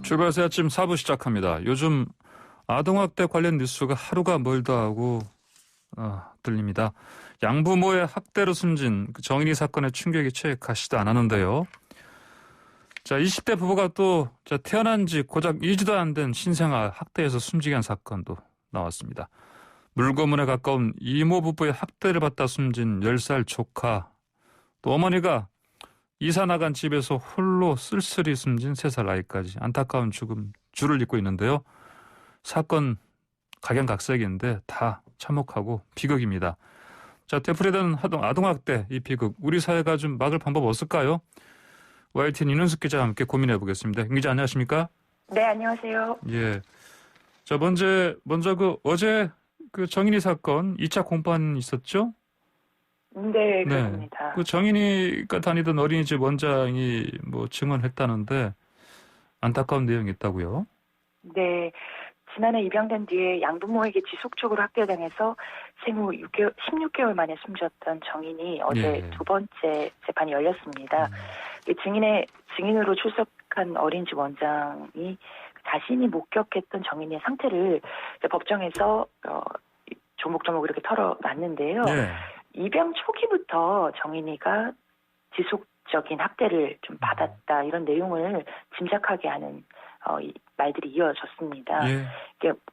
출발새 아침 4부 시작합니다. 요즘 아동학대 관련 뉴스가 하루가 멀다 하고 들립니다. 양부모의 학대로 숨진 그 정인이 사건의 충격이 채 가시도 않았는데요. 자, 20대 부부가 또 태어난 지 고작 2주도 안 된 신생아 학대에서 숨지게 한 사건도 나왔습니다. 물고문에 가까운 이모 부부의 학대를 받다 숨진 10살 조카, 또 어머니가 이사 나간 집에서 홀로 쓸쓸히 숨진 3살 아이까지 안타까운 죽음 줄을 잇고 있는데요. 사건 각양각색인데 다 참혹하고 비극입니다. 자, 되풀이되는 아동학대 이 비극, 우리 사회가 좀 막을 방법 없을까요? YTN 윤은숙 기자와 함께 고민해 보겠습니다. 김 기자 안녕하십니까? 네, 안녕하세요. 예. 자, 먼저 어제 정인이 사건 2차 공판 있었죠? 네, 그렇습니다. 그 정인이가 다니던 어린이집 원장이 증언했다는데 안타까운 내용이 있다고요? 네, 지난해 입양된 뒤에 양부모에게 지속적으로 학대당해서 생후 16개월 만에 숨졌던 정인이 어제 두 번째 재판이 열렸습니다. 증인으로 출석한 어린이집 원장이 자신이 목격했던 정인이의 상태를 법정에서 조목조목 이렇게 털어놨는데요. 네. 입양 초기부터 정인이가 지속적인 학대를 좀 받았다 이런 내용을 짐작하게 하는 말들이 이어졌습니다. 예.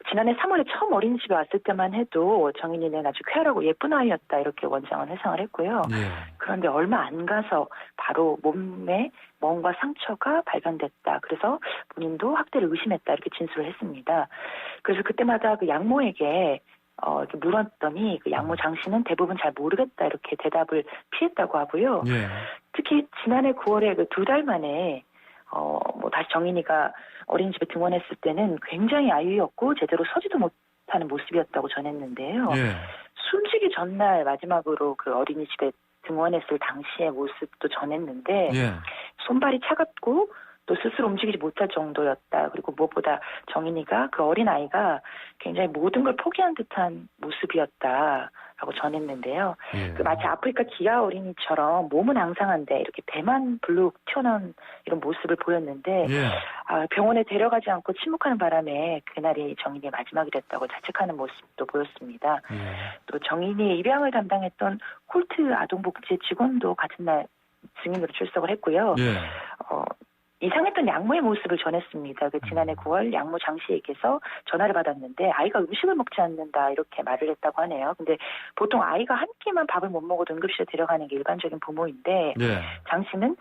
지난해 3월에 처음 어린이집에 왔을 때만 해도 정인이는 아주 쾌활하고 예쁜 아이였다 이렇게 원장은 회상을 했고요. 예. 그런데 얼마 안 가서 바로 몸에 멍과 상처가 발견됐다. 그래서 본인도 학대를 의심했다 이렇게 진술을 했습니다. 그래서 그때마다 그 양모에게 이렇게 물었더니 그 양모 장 씨는 대부분 잘 모르겠다 이렇게 대답을 피했다고 하고요. 예. 특히 지난해 9월에 그 2달 만에 다시 정인이가 어린이집에 등원했을 때는 굉장히 아이였고 제대로 서지도 못하는 모습이었다고 전했는데요. 예. 숨지기 전날 마지막으로 그 어린이집에 등원했을 당시의 모습도 전했는데 예. 손발이 차갑고 또 스스로 움직이지 못할 정도였다. 그리고 무엇보다 정인이가 그 어린아이가 굉장히 모든 걸 포기한 듯한 모습이었다라고 전했는데요. 예. 마치 아프리카 기아 어린이처럼 몸은 앙상한데 이렇게 배만 불룩 튀어나온 이런 모습을 보였는데 예. 병원에 데려가지 않고 침묵하는 바람에 그날이 정인이의 마지막이 됐다고 자책하는 모습도 보였습니다. 예. 또 정인이의 입양을 담당했던 콜트 아동복지 직원도 같은 날 증인으로 출석을 했고요. 예. 이상했던 양모의 모습을 전했습니다. 지난해 9월 양모 장 씨에게서 전화를 받았는데 아이가 음식을 먹지 않는다 이렇게 말을 했다고 하네요. 근데 보통 아이가 한 끼만 밥을 못 먹어도 응급실에 데려가는 게 일반적인 부모인데 예. 장 씨는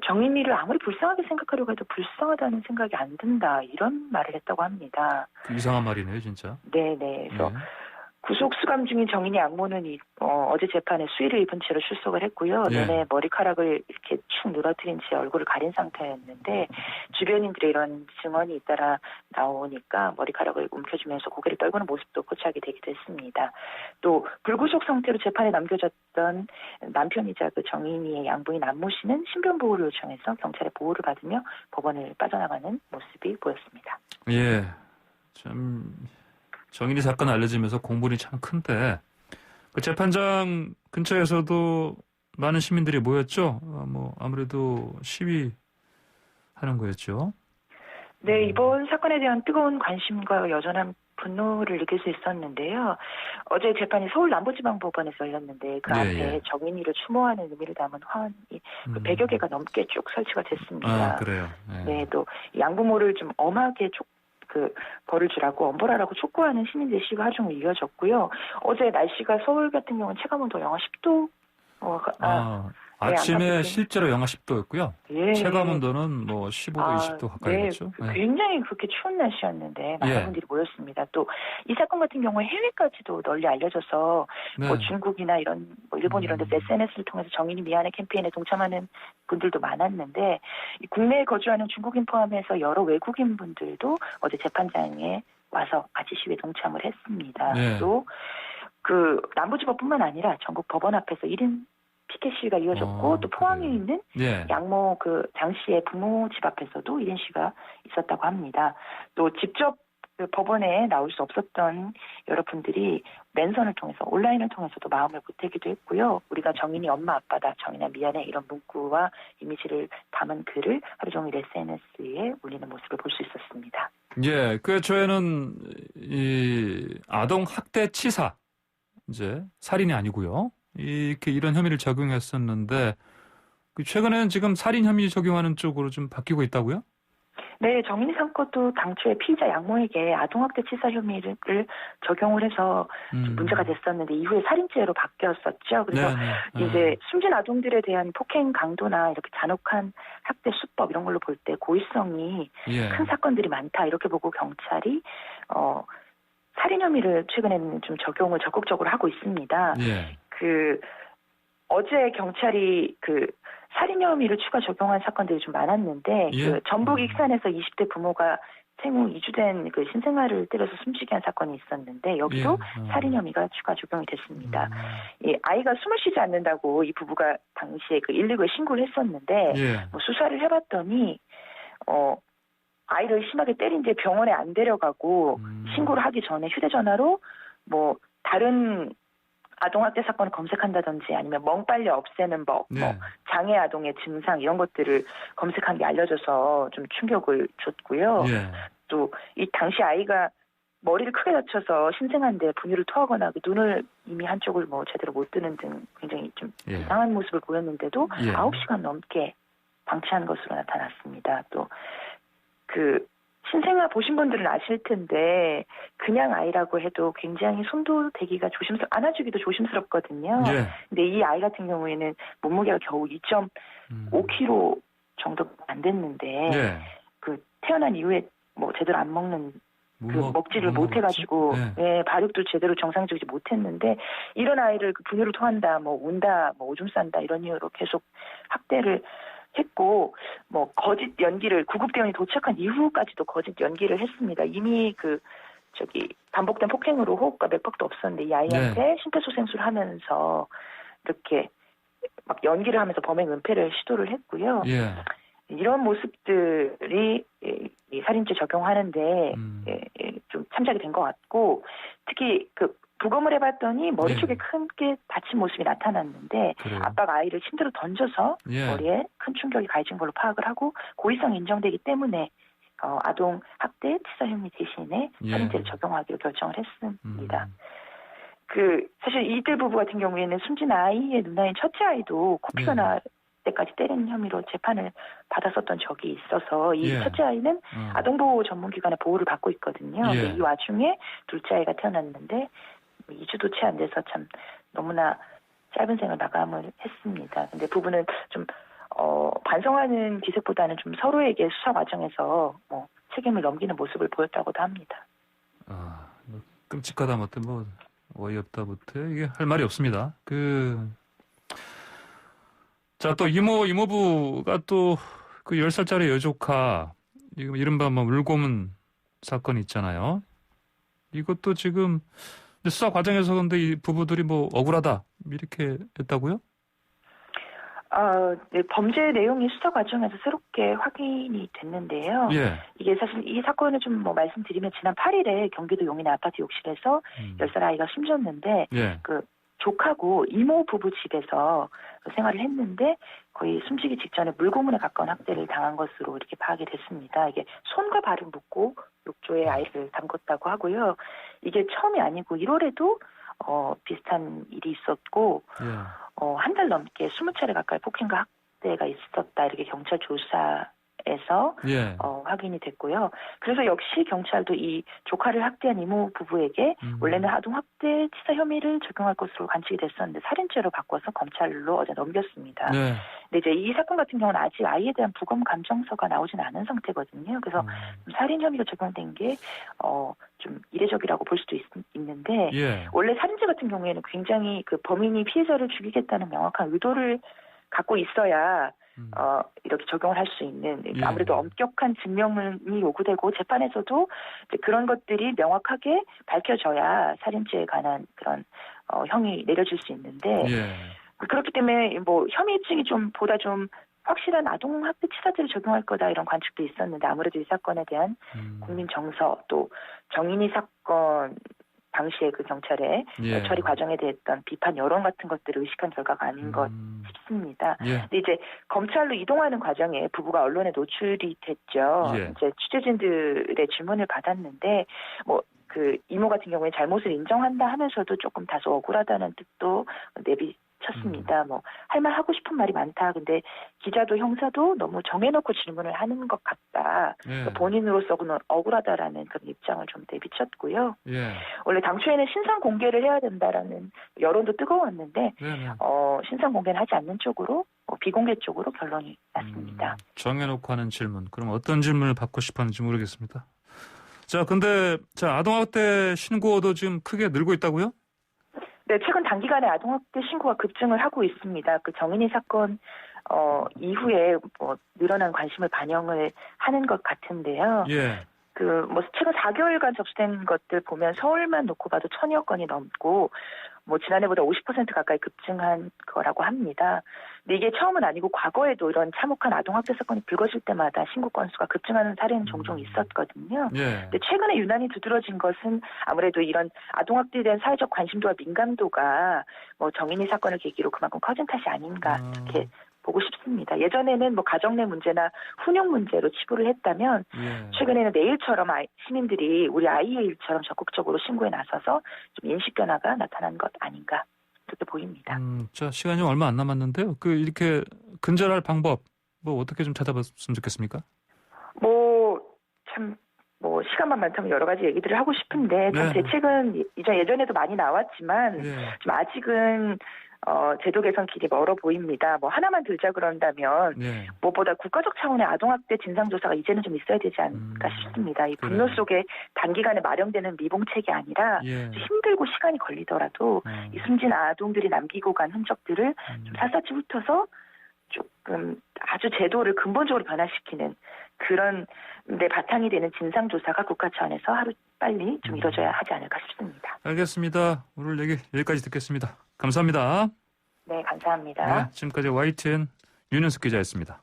정인이를 아무리 불쌍하게 생각하려고 해도 불쌍하다는 생각이 안 든다 이런 말을 했다고 합니다. 이상한 말이네요, 진짜. 네네. 그래서 예. 구속 수감 중인 정인이 양모는 어제 재판에 수의를 입은 채로 출석을 했고요. 예. 눈에 머리카락을 이렇게 축 늘어뜨린 채 얼굴을 가린 상태였는데 주변인들의 이런 증언이 잇따라 나오니까 머리카락을 움켜쥐면서 고개를 떨구는 모습도 포착이 되기도 했습니다. 또 불구속 상태로 재판에 남겨졌던 남편이자 그 정인이의 양부인 안모 씨는 신변 보호를 요청해서 경찰의 보호를 받으며 법원을 빠져나가는 모습이 보였습니다. 예. 참 정인이 사건 알려지면서 공분이 참 큰데 그 재판장 근처에서도 많은 시민들이 모였죠. 아무래도 시위하는 거였죠. 네, 이번 사건에 대한 뜨거운 관심과 여전한 분노를 느낄 수 있었는데요. 어제 재판이 서울 남부지방법원에서 열렸는데 그 앞에 정인이를 추모하는 의미를 담은 화환이 100여 개가 넘게 쭉 설치가 됐습니다. 아, 그래요. 네, 또 양부모를 좀 엄하게 벌을 주라고 엄벌하라고 촉구하는 시민들의 시위가 하루 종일 이어졌고요. 어제 날씨가 서울 같은 경우는 체감온도 영하 10도. 아침에 실제로 영하 10도였고요. 예. 체감온도는 15도, 20도 가까이였죠. 네. 굉장히 그렇게 추운 날씨였는데 많은 분들이 모였습니다. 또 이 사건 같은 경우에 해외까지도 널리 알려져서 중국이나 일본 이런 데서 SNS를 통해서 정인이 미안해 캠페인에 동참하는 분들도 많았는데 국내에 거주하는 중국인 포함해서 여러 외국인 분들도 어제 재판장에 와서 같이 시위에 동참을 했습니다. 또 그 남부지법뿐만 아니라 전국 법원 앞에서 1인 피켓 시위가 이어졌고 또 포항에 있는 양모 장 씨의 부모 집 앞에서도 1인 시위가 있었다고 합니다. 또 직접 그 법원에 나올 수 없었던 여러분들이 맨선을 통해서 온라인을 통해서도 마음을 보태기도 했고요. 우리가 정인이 엄마 아빠다, 정인아 미안해 이런 문구와 이미지를 담은 글을 하루 종일 SNS에 올리는 모습을 볼 수 있었습니다. 예, 그 저에는 이 아동 학대 치사 이제 살인이 아니고요. 이렇게 이런 혐의를 적용했었는데 최근에는 지금 살인 혐의 적용하는 쪽으로 좀 바뀌고 있다고요? 네, 정인이 사건도 당초에 피의자 양모에게 아동학대 치사 혐의를 적용을 해서 좀 문제가 됐었는데 이후에 살인죄로 바뀌었었죠. 그래서 이제 숨진 아동들에 대한 폭행 강도나 이렇게 잔혹한 학대 수법 이런 걸로 볼 때 고의성이 큰 사건들이 많다 이렇게 보고 경찰이 살인 혐의를 최근에는 좀 적용을 적극적으로 하고 있습니다. 그 어제 경찰이 그 살인 혐의를 추가 적용한 사건들이 좀 많았는데 그 전북 익산에서 20대 부모가 생후 2주 된 그 신생아를 때려서 숨지게 한 사건이 있었는데 여기도 살인 혐의가 추가 적용이 됐습니다. 이 아이가 숨을 쉬지 않는다고 이 부부가 당시에 그 119에 신고를 했었는데 뭐 수사를 해봤더니 아이를 심하게 때린 뒤에 병원에 안 데려가고 신고를 하기 전에 휴대전화로 뭐 다른 아동학대 사건을 검색한다든지 아니면 멍 빨리 없애는 법, 뭐 장애 아동의 증상 이런 것들을 검색한 게 알려져서 좀 충격을 줬고요. 또 이 당시 아이가 머리를 크게 다쳐서 신생아인데 분유를 토하거나 그 눈을 이미 한쪽을 뭐 제대로 못 뜨는 등 굉장히 좀 이상한 모습을 보였는데도 9시간 넘게 방치한 것으로 나타났습니다. 또 그 신생아 보신 분들은 아실 텐데 그냥 아이라고 해도 굉장히 손도 대기가 안아주기도 조심스럽거든요. 근데 이 아이 같은 경우에는 몸무게가 겨우 2.5kg 정도 안 됐는데 그 태어난 이후에 뭐 제대로 안 먹는 그 먹지를 못해가지고 발육도 제대로 정상적이지 못했는데 이런 아이를 그 분유를 토한다, 뭐 운다, 뭐 오줌 싼다 이런 이유로 계속 학대를 했고 뭐 거짓 연기를 구급대원이 도착한 이후까지도 거짓 연기를 했습니다. 이미 그 반복된 폭행으로 호흡과 맥박도 없었는데 이 아이한테 심폐소생술을 하면서 이렇게 막 연기를 하면서 범행 은폐를 시도를 했고요. 이런 모습들이 이 살인죄 적용하는데 좀 참작이 된 것 같고 특히 그 부검을 해봤더니 머리 쪽에 크게 다친 모습이 나타났는데 아빠가 아이를 침대로 던져서 머리에 큰 충격이 가해진 걸로 파악을 하고 고의성이 인정되기 때문에 아동 학대 치사 혐의 대신에 살인죄를 적용하기로 결정을 했습니다. 그 사실 이들 부부 같은 경우에는 숨진 아이의 누나인 첫째 아이도 코피가 날 때까지 때린 혐의로 재판을 받았었던 적이 있어서 이 첫째 아이는 아동보호 전문기관의 보호를 받고 있거든요. 이 와중에 둘째 아이가 태어났는데 2주도 채 안 돼서 참 너무나 짧은 생을 마감을 했습니다. 근데 부부는 좀 반성하는 기색보다는 좀 서로에게 수사 과정에서 뭐 책임을 넘기는 모습을 보였다고도 합니다. 뭐 끔찍하다 못해 뭐 어이없다 못해 이게 할 말이 없습니다. 또 이모부가 또 그 10살짜리 여조카 이른바 뭐 물고문 사건이 있잖아요. 이것도 지금 수사 과정에서 근데 이 부부들이 뭐 억울하다 이렇게 했다고요? 네, 범죄 내용이 수사 과정에서 새롭게 확인이 됐는데요. 이게 사실 이 사건을 좀 뭐 말씀드리면 지난 8일에 경기도 용인의 아파트 욕실에서 10살 아이가 숨졌는데 그 조카고 이모 부부 집에서 생활을 했는데 거의 숨지기 직전에 물고문에 가까운 학대를 당한 것으로 이렇게 파악이 됐습니다. 이게 손과 발을 묶고 욕조에 아이를 담궜다고 하고요. 이게 처음이 아니고 1월에도 비슷한 일이 있었고 한 달 넘게 20차례 가까이 폭행과 학대가 있었다 이렇게 경찰 조사에서 확인이 됐고요. 그래서 역시 경찰도 이 조카를 학대한 이모 부부에게 원래는 아동 학대 치사 혐의를 적용할 것으로 관측이 됐었는데 살인죄로 바꿔서 검찰로 어제 넘겼습니다. 근데 이제 이 사건 같은 경우는 아직 아이에 대한 부검 감정서가 나오진 않은 상태거든요. 그래서 살인 혐의가 적용된 게 좀 이례적이라고 볼 수도 있는데 원래 살인죄 같은 경우에는 굉장히 그 범인이 피해자를 죽이겠다는 명확한 의도를 갖고 있어야 이렇게 적용을 할 수 있는 아무래도 엄격한 증명이 요구되고 재판에서도 이제 그런 것들이 명확하게 밝혀져야 살인죄에 관한 그런 형이 내려질 수 있는데 그렇기 때문에 뭐 혐의 입증이 좀 보다 좀 확실한 아동학대 치사죄를 적용할 거다 이런 관측도 있었는데 아무래도 이 사건에 대한 국민 정서 또 정인이 사건 당시에 그 경찰의 예. 처리 과정에 대했던 비판 여론 같은 것들을 의식한 결과가 아닌 것 싶습니다. 예. 근데 이제 검찰로 이동하는 과정에 부부가 언론에 노출이 됐죠. 예. 이제 취재진들의 질문을 받았는데 뭐 그 이모 같은 경우에 잘못을 인정한다 하면서도 조금 다소 억울하다는 뜻도 내비쳤습니다. 뭐 할 말 하고 싶은 말이 많다. 근데 기자도 형사도 너무 정해놓고 질문을 하는 것 같다. 예. 본인으로서는 억울하다라는 그런 입장을 좀 내비쳤고요. 예. 원래 당초에는 신상 공개를 해야 된다라는 여론도 뜨거웠는데 네네. 신상 공개는 하지 않는 쪽으로 비공개 쪽으로 결론이 났습니다. 정해놓고 하는 질문. 그럼 어떤 질문을 받고 싶었는지 모르겠습니다. 자, 근데 아동학대 신고도 지금 크게 늘고 있다고요? 네, 최근 단기간에 아동학대 신고가 급증을 하고 있습니다. 그 정인이 사건 이후에 뭐 늘어난 관심을 반영을 하는 것 같은데요. 예. 뭐 최근 4개월간 접수된 것들 보면 서울만 놓고 봐도 1000여 건이 넘고 뭐 지난해보다 50% 가까이 급증한 거라고 합니다. 근데 이게 처음은 아니고 과거에도 이런 참혹한 아동학대 사건이 불거질 때마다 신고 건수가 급증하는 사례는 종종 있었거든요. 예. 근데 최근에 유난히 두드러진 것은 아무래도 이런 아동학대에 대한 사회적 관심도와 민감도가 뭐 정인이 사건을 계기로 그만큼 커진 탓이 아닌가 이렇게 보고 싶습니다. 예전에는 뭐 가정 내 문제나 훈육 문제로 치부를 했다면 예. 최근에는 내 일처럼 시민들이 우리 아이의 일처럼 적극적으로 신고에 나서서 좀 인식 변화가 나타난 것 아닌가 그렇게 보입니다. 자, 시간이 얼마 안 남았는데요. 이렇게 근절할 방법 뭐 어떻게 좀 찾아봤으면 좋겠습니까? 시간만 많다면 여러 가지 얘기들을 하고 싶은데 참 대책은 예전에도 많이 나왔지만 좀 아직은 제도 개선 길이 멀어 보입니다. 뭐 하나만 들자 그런다면 무엇보다 국가적 차원의 아동학대 진상조사가 이제는 좀 있어야 되지 않을까 싶습니다. 이 분노 속에 단기간에 마련되는 미봉책이 아니라 힘들고 시간이 걸리더라도 이 숨진 아동들이 남기고 간 흔적들을 좀 샅샅이 훑어서 조금 아주 제도를 근본적으로 변화시키는 그런 데 바탕이 되는 진상조사가 국가 차원에서 하루빨리 좀 이루어져야 하지 않을까 싶습니다. 알겠습니다. 오늘 얘기 여기까지 듣겠습니다. 감사합니다. 네, 감사합니다. 네, 지금까지 YTN 윤현숙 기자였습니다.